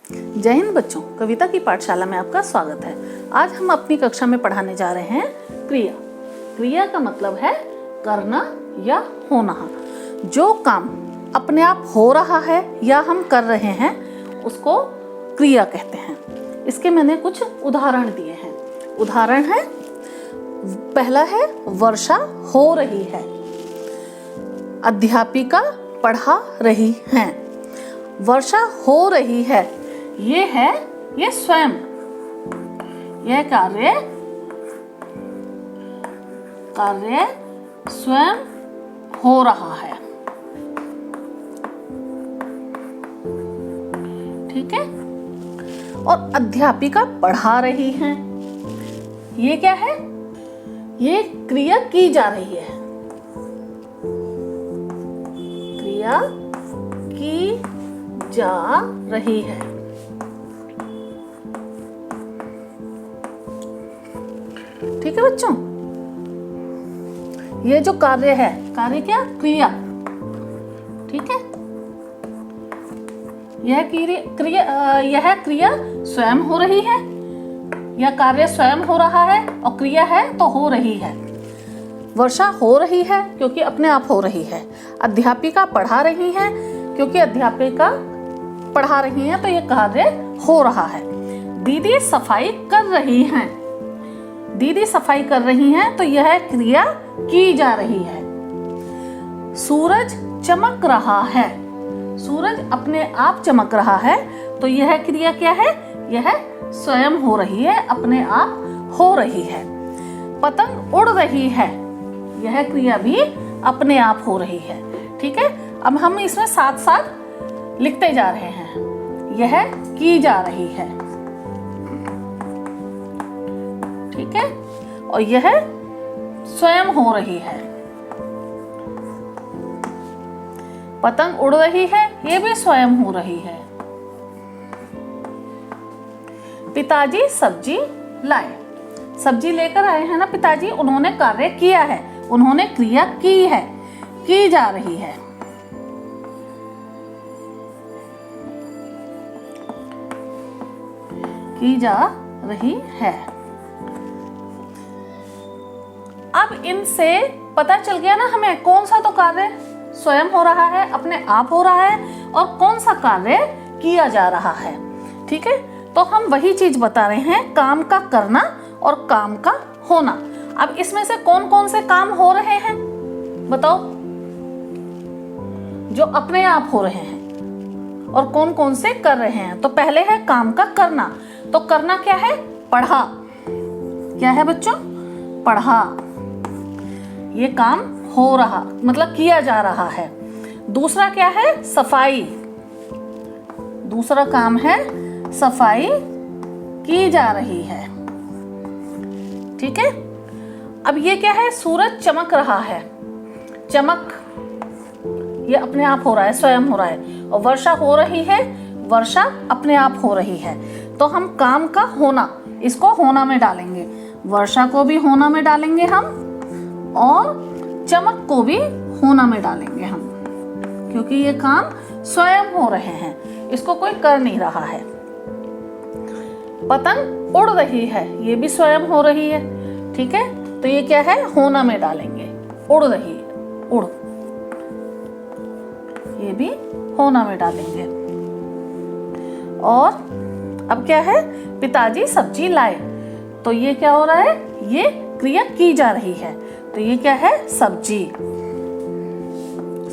जय हिंद बच्चों, कविता की पाठशाला में आपका स्वागत है। आज हम अपनी कक्षा में पढ़ाने जा रहे हैं क्रिया। क्रिया का मतलब है करना या होना। जो काम अपने आप हो रहा है या हम कर रहे हैं उसको क्रिया कहते हैं। इसके मैंने कुछ उदाहरण दिए हैं। उदाहरण है, पहला है वर्षा हो रही है, अध्यापिका पढ़ा रही हैं। वर्षा हो रही है, ये स्वयं, यह कार्य स्वयं हो रहा है। ठीक है। और अध्यापिका पढ़ा रही हैं, ये क्या है? ये क्रिया की जा रही है। क्रिया की जा रही है। ठीक है बच्चों, ये जो कार्य है, कार्य क्या? क्रिया। ठीक है। यह क्रिया स्वयं हो रही है, यह कार्य स्वयं हो रहा है और क्रिया है तो हो रही है। वर्षा हो रही है क्योंकि अपने आप हो रही है। अध्यापिका पढ़ा रही है क्योंकि अध्यापिका पढ़ा रही है तो यह कार्य हो रहा है। दीदी सफाई कर रही हैं, दीदी सफाई कर रही हैं तो यह क्रिया की जा रही है। सूरज चमक रहा है, सूरज अपने आप चमक रहा है तो यह क्रिया क्या है? यह स्वयं हो रही है, अपने आप हो रही है। पतंग उड़ रही है, यह क्रिया भी अपने आप हो रही है। ठीक है। अब हम इसमें साथ साथ लिखते जा रहे हैं। यह की जा रही है, ठीक है, और यह स्वयं हो रही है। पतंग उड़ रही है, यह भी स्वयं हो रही है। पिताजी सब्जी लाए, सब्जी लेकर आए हैं ना पिताजी, उन्होंने कार्य किया है, उन्होंने क्रिया की है, की जा रही है। की जा रही है। अब इनसे पता चल गया ना हमें कौन सा तो कार्य स्वयं हो रहा है, अपने आप हो रहा है, और कौन सा कार्य किया जा रहा है। ठीक है। तो हम वही चीज बता रहे हैं, काम का करना और काम का होना। अब इसमें से कौन कौन से काम हो रहे हैं बताओ, जो अपने आप हो रहे हैं, और कौन कौन से कर रहे हैं। तो पहले है काम का करना। तो करना क्या है? पढ़ा। क्या है बच्चों? पढ़ा। ये काम हो रहा मतलब किया जा रहा है। दूसरा क्या है? सफाई। दूसरा काम है सफाई की जा रही है। ठीक है। अब ये क्या है? सूरज चमक रहा है। चमक ये अपने आप हो रहा है, स्वयं हो रहा है। और वर्षा हो रही है, वर्षा अपने आप हो रही है। तो हम काम का होना, इसको होना में डालेंगे। वर्षा को भी होना में डालेंगे हम, और चमक को भी होना में डालेंगे हम, क्योंकि ये काम स्वयं हो रहे हैं, इसको कोई कर नहीं रहा है। पतंग उड़ रही है, ये भी स्वयं हो रही है। ठीक है। तो ये क्या है? होना में डालेंगे। उड़ रही है, उड़, ये भी होना में डालेंगे। और अब क्या है? पिताजी सब्जी लाए, तो ये क्या हो रहा है? ये क्रिया की जा रही है, तो ये क्या है? सब्जी।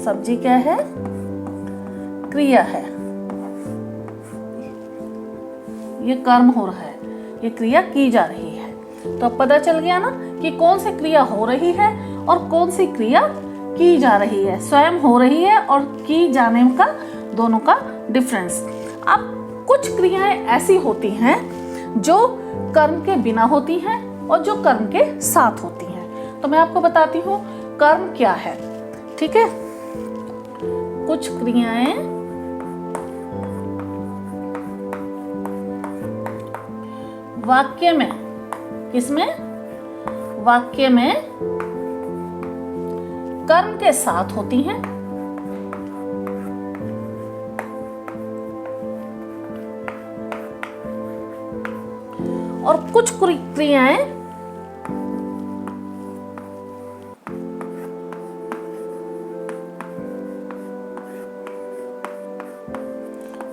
सब्जी क्या है? क्रिया है। ये कर्म हो रहा है, ये क्रिया की जा रही है। तो अब पता चल गया ना कि कौन सी क्रिया हो रही है और कौन सी क्रिया की जा रही है। स्वयं हो रही है और की जाने का दोनों का डिफरेंस। अब कुछ क्रियाएं ऐसी होती हैं जो कर्म के बिना होती हैं और जो कर्म के साथ होती हैं। तो मैं आपको बताती हूँ कर्म क्या है। ठीक है। कुछ क्रियाएं वाक्य में, किसमें? वाक्य में कर्म के साथ होती हैं और कुछ क्रियाएं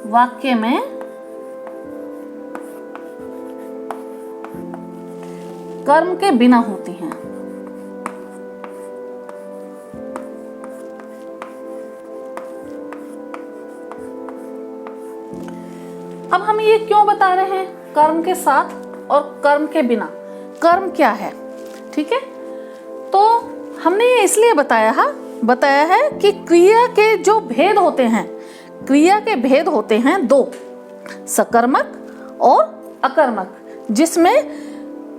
वाक्य में कर्म के बिना होती हैं। अब हम ये क्यों बता रहे हैं कर्म के साथ और कर्म के बिना? कर्म क्या है, ठीक है? तो हमने ये इसलिए बताया है कि क्रिया के जो भेद होते हैं, क्रिया के भेद होते हैं दो, सकर्मक और अकर्मक, जिसमें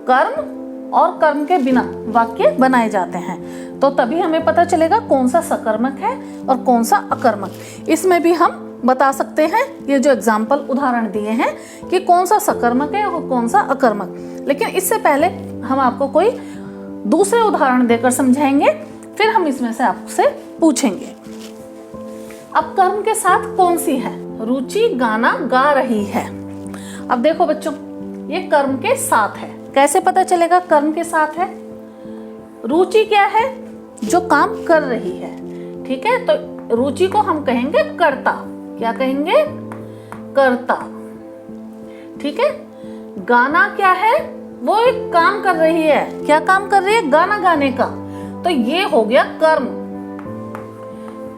कर्म और कर्म के बिना वाक्य बनाए जाते हैं। तो तभी हमें पता चलेगा कौन सा सकर्मक है और कौन सा अकर्मक। इसमें भी हम बता सकते हैं, ये जो एग्जाम्पल उदाहरण दिए हैं, कि कौन सा सकर्मक है और कौन सा अकर्मक। लेकिन इससे पहले हम आपको कोई दूसरे उदाहरण देकर समझाएंगे, फिर हम इसमें से आपसे पूछेंगे। अब कर्म के साथ कौन सी है? रुचि गाना गा रही है। अब देखो बच्चों, ये कर्म के साथ है। कैसे पता चलेगा कर्म के साथ है? रुचि क्या है? जो काम कर रही है, ठीक है? तो रुचि को हम कहेंगे कर्ता। क्या कहेंगे? कर्ता, ठीक है? गाना क्या है? वो एक काम कर रही है। क्या काम कर रही है? गाना गाने का। तो ये हो गया कर्म।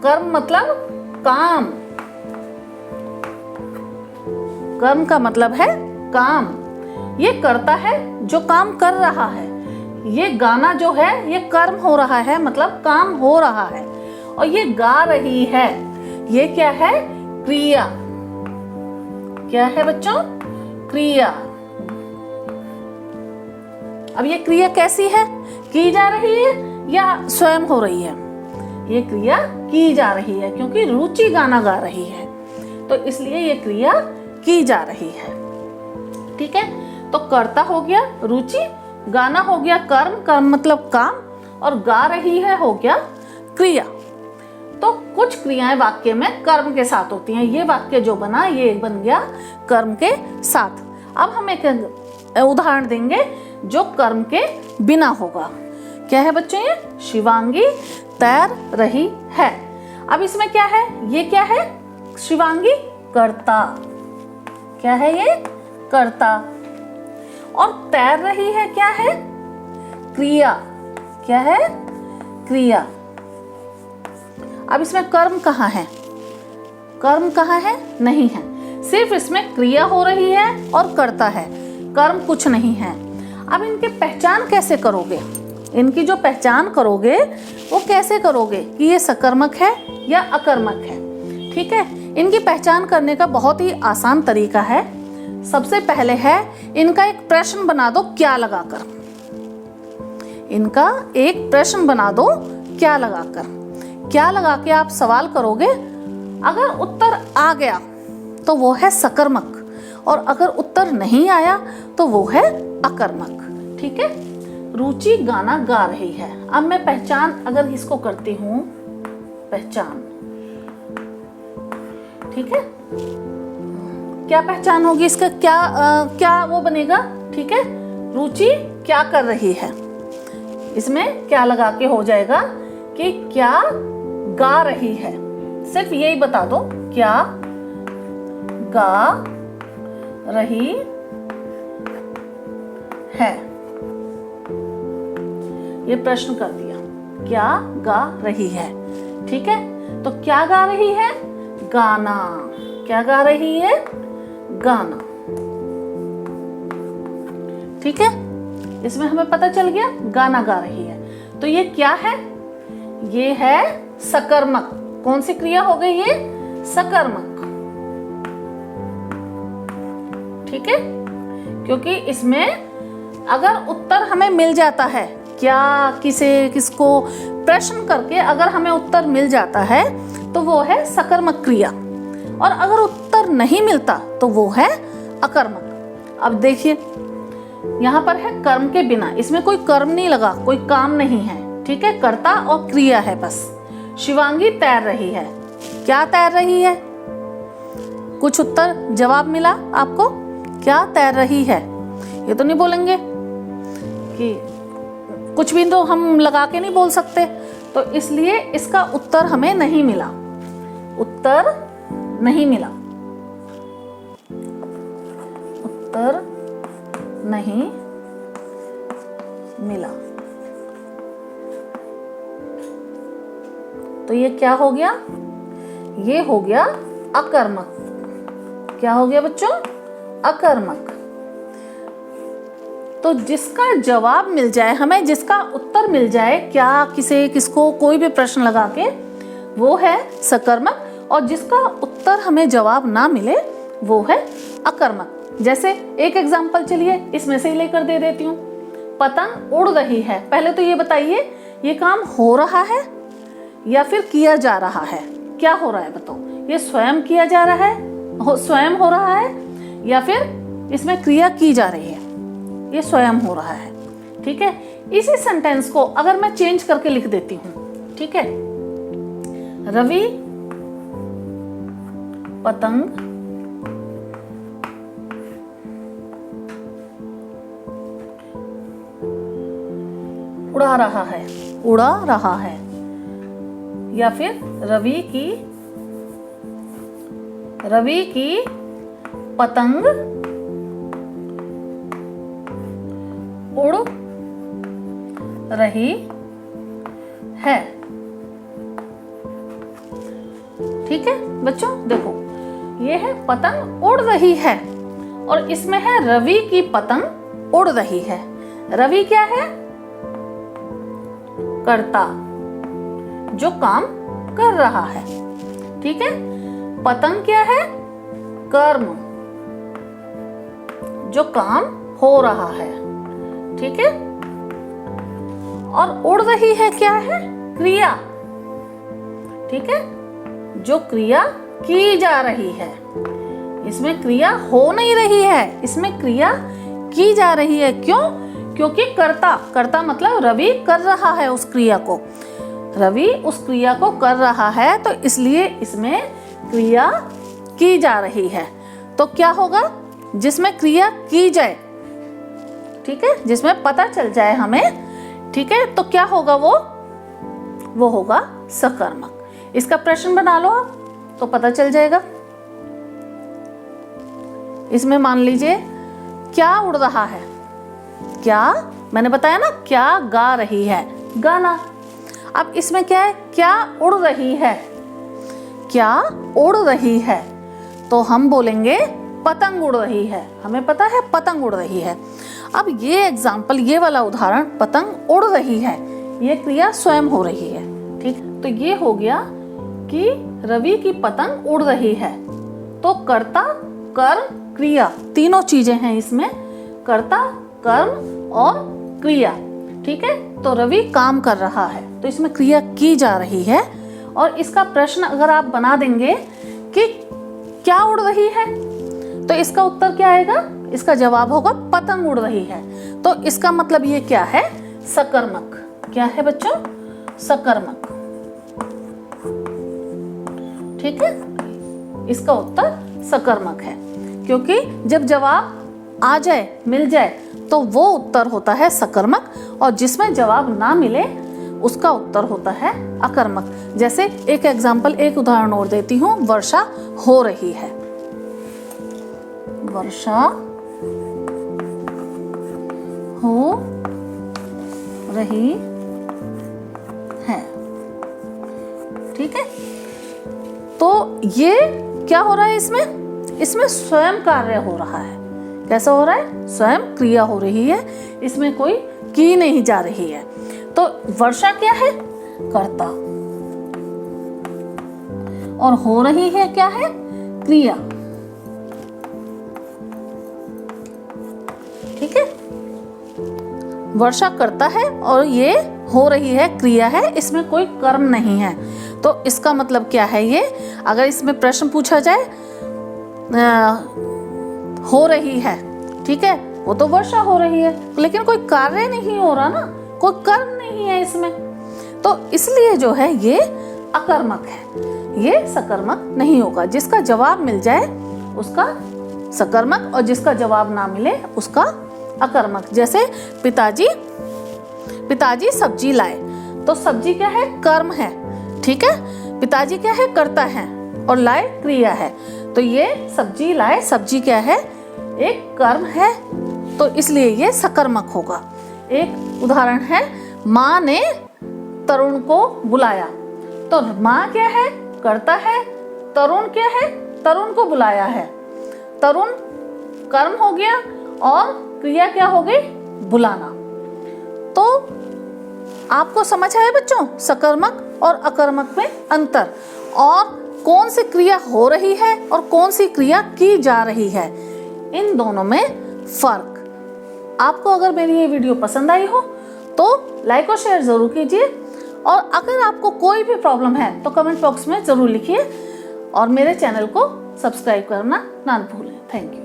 कर्म मतलब काम। कर्म का मतलब है काम। ये करता है जो काम कर रहा है। ये गाना जो है ये कर्म हो रहा है, मतलब काम हो रहा है। और ये गा रही है, ये क्या है? क्रिया। क्या है बच्चों? क्रिया। अब ये क्रिया कैसी है? की जा रही है या स्वयं हो रही है? ये क्रिया की जा रही है, क्योंकि रुचि गाना गा रही है, तो इसलिए ये क्रिया की जा रही है, ठीक है? तो कर्ता हो गया रुचि, गाना हो गया कर्म, कर्म मतलब काम, और गा रही है हो गया क्रिया। तो कुछ क्रियाएं वाक्य में कर्म के साथ होती हैं। ये वाक्य जो बना ये बन गया कर्म के साथ। अब हम एक उदाहरण देंगे जो कर्म के बिना होगा। क्या है बच्चों? ये शिवांगी तैर रही है। अब इसमें क्या है? ये क्या है? शिवांगी कर्ता। क्या है ये? कर्ता। और तैर रही है क्या है? क्रिया। क्या है? क्रिया। अब इसमें कर्म कहाँ है? कर्म कहाँ है? नहीं है। सिर्फ इसमें क्रिया हो रही है और कर्ता है, कर्म कुछ नहीं है। अब इनकी पहचान कैसे करोगे? इनकी जो पहचान करोगे वो कैसे करोगे कि ये सकर्मक है या अकर्मक है? ठीक है, इनकी पहचान करने का बहुत ही आसान तरीका है। सबसे पहले है इनका एक प्रश्न बना दो क्या लगाकर। इनका एक प्रश्न बना दो क्या लगाकर। क्या लगा के आप सवाल करोगे, अगर उत्तर आ गया तो वो है सकर्मक, और अगर उत्तर नहीं आया तो वो है अकर्मक। ठीक है, रुचि गाना गा रही है। अब मैं पहचान अगर इसको करती हूं, पहचान, ठीक है, क्या पहचान होगी इसका? क्या वो बनेगा? ठीक है, रुचि क्या कर रही है, इसमें क्या लगा के हो जाएगा कि क्या गा रही है। सिर्फ यही बता दो, क्या गा रही है। ये प्रश्न कर दिया, क्या गा रही है। ठीक है, तो क्या गा रही है? गाना। क्या गा रही है? गाना। ठीक है, इसमें हमें पता चल गया गाना गा रही है। तो ये क्या है? ये है सकर्मक। कौन सी क्रिया हो गई ये? सकर्मक। ठीक है, क्योंकि इसमें अगर उत्तर हमें मिल जाता है, क्या किसको प्रश्न करके अगर हमें उत्तर मिल जाता है तो वो है सकर्मक क्रिया, और अगर उत्तर नहीं मिलता तो वो है अकर्मक। अब देखिए यहाँ पर है कर्म के बिना, इसमें कोई कर्म नहीं लगा, कोई काम नहीं है। ठीक है, कर्ता और क्रिया है बस। शिवांगी तैर रही है। क्या तैर रही है? कुछ उत्तर जवाब मिला आपको? क्या तैर रही है? ये तो नहीं बोलेंगे कि कुछ भी तो हम लगा के नहीं बोल सकते, तो इसलिए इसका उत्तर हमें नहीं मिला, उत्तर नहीं मिला, उत्तर नहीं मिला। तो ये क्या हो गया? ये हो गया अकर्मक। क्या हो गया बच्चों? अकर्मक। तो जिसका जवाब मिल जाए हमें, जिसका उत्तर मिल जाए, क्या किसको कोई भी प्रश्न लगा के, वो है सकर्मक, और जिसका उत्तर हमें जवाब ना मिले वो है अकर्मक। जैसे एक एग्जांपल चलिए इसमें से ही लेकर दे देती हूँ। पतंग उड़ रही है। पहले तो ये बताइए, ये काम हो रहा है या फिर किया जा रहा है? क्या हो रहा है बताओ? ये स्वयं किया जा रहा है, स्वयं हो रहा है, या फिर इसमें क्रिया की जा रही है? ये स्वयं हो रहा है। ठीक है, इसी सेंटेंस को अगर मैं चेंज करके लिख देती हूं, ठीक है, रवि पतंग उड़ा रहा है, उड़ा रहा है, या फिर रवि की पतंग उड़ रही है। ठीक है बच्चों, देखो ये है पतंग उड़ रही है, और इसमें है रवि की पतंग उड़ रही है। रवि क्या है? कर्ता, जो काम कर रहा है। ठीक है, पतंग क्या है? कर्म, जो काम हो रहा है। ठीक है, और उड़ रही है क्या है? क्रिया। ठीक है, जो क्रिया की जा रही है। इसमें क्रिया हो नहीं रही है, इसमें क्रिया की जा रही है। क्यों? क्योंकि कर्ता मतलब रवि कर रहा है उस क्रिया को, रवि उस क्रिया को कर रहा है, तो इसलिए इसमें क्रिया की जा रही है। तो क्या होगा? जिसमें क्रिया की जाए, ठीक है, जिसमें पता चल जाए हमें, ठीक है, तो क्या होगा? वो होगा सकर्मक। इसका प्रश्न बना लो आप, तो पता चल जाएगा। इसमें मान लीजिए क्या उड़ रहा है? क्या, मैंने बताया ना, क्या गा रही है, गाना। अब इसमें क्या है? क्या उड़ रही है, क्या उड़ रही है, तो हम बोलेंगे पतंग उड़ रही है। हमें पता है पतंग उड़ रही है। अब ये एग्जाम्पल, ये वाला उदाहरण, पतंग उड़ रही है, ये क्रिया स्वयं हो रही है। ठीक, तो ये हो गया कि रवि की पतंग उड़ रही है। तो कर्ता, कर्म, क्रिया, तीनों चीजें हैं इसमें, कर्ता, कर्म और क्रिया। ठीक है, तो रवि काम कर रहा है, तो इसमें क्रिया की जा रही है। और इसका प्रश्न अगर आप बना देंगे कि क्या उड़ रही है, तो इसका उत्तर क्या आएगा? इसका जवाब होगा पतंग उड़ रही है। तो इसका मतलब ये क्या है? सकर्मक। क्या है बच्चों? सकर्मक। ठीक है, इसका उत्तर सकर्मक है, क्योंकि जब जवाब आ जाए, मिल जाए, तो वो उत्तर होता है सकर्मक, और जिसमें जवाब ना मिले उसका उत्तर होता है अकर्मक। जैसे एक एग्जाम्पल, एक उदाहरण और देती हूँ। वर्षा हो रही है, वर्षा हो रही है। ठीक है, तो ये क्या हो रहा है? इसमें स्वयं कार्य हो रहा है। कैसा हो रहा है? स्वयं क्रिया हो रही है, इसमें कोई की नहीं जा रही है। तो वर्षा क्या है? कर्ता, और हो रही है क्या है? क्रिया। ठीक है, वर्षा करता है और ये हो रही है, क्रिया है, इसमें कोई कर्म नहीं है। तो इसका मतलब क्या है? ये अगर इसमें प्रश्न पूछा जाए, हो रही है, ठीक है, वो तो वर्षा हो रही है, लेकिन कोई कार्य नहीं हो रहा ना, कोई कर्म नहीं है इसमें, तो इसलिए जो है ये अकर्मक है, ये सकर्मक नहीं होगा। जिसका जवाब मिल जाए उसका सकर्मक, और जिसका जवाब ना मिले उसका अकर्मक। जैसे पिताजी सब्जी लाए, तो सब्जी क्या है? कर्म है, ठीक है। पिताजी क्या है? कर्ता है, और लाए क्रिया है। तो ये सब्जी लाए, सब्जी क्या है? एक कर्म है, तो इसलिए ये सकर्मक होगा। एक उदाहरण है, माँ ने तरुण को बुलाया, तो माँ क्या है? कर्ता है। तरुण क्या है? तरुण को बुलाया है। तरुण कर्म हो गया और क्रिया क्या हो गई? बुलाना। तो आपको समझ आया बच्चों सकर्मक और अकर्मक में अंतर, और कौन सी क्रिया हो रही है और कौन सी क्रिया की जा रही है, इन दोनों में फर्क। आपको अगर मेरी ये वीडियो पसंद आई हो तो लाइक और शेयर जरूर कीजिए, और अगर आपको कोई भी प्रॉब्लम है तो कमेंट बॉक्स में जरूर लिखिए, और मेरे चैनल को सब्सक्राइब करना ना भूलें। Thank you.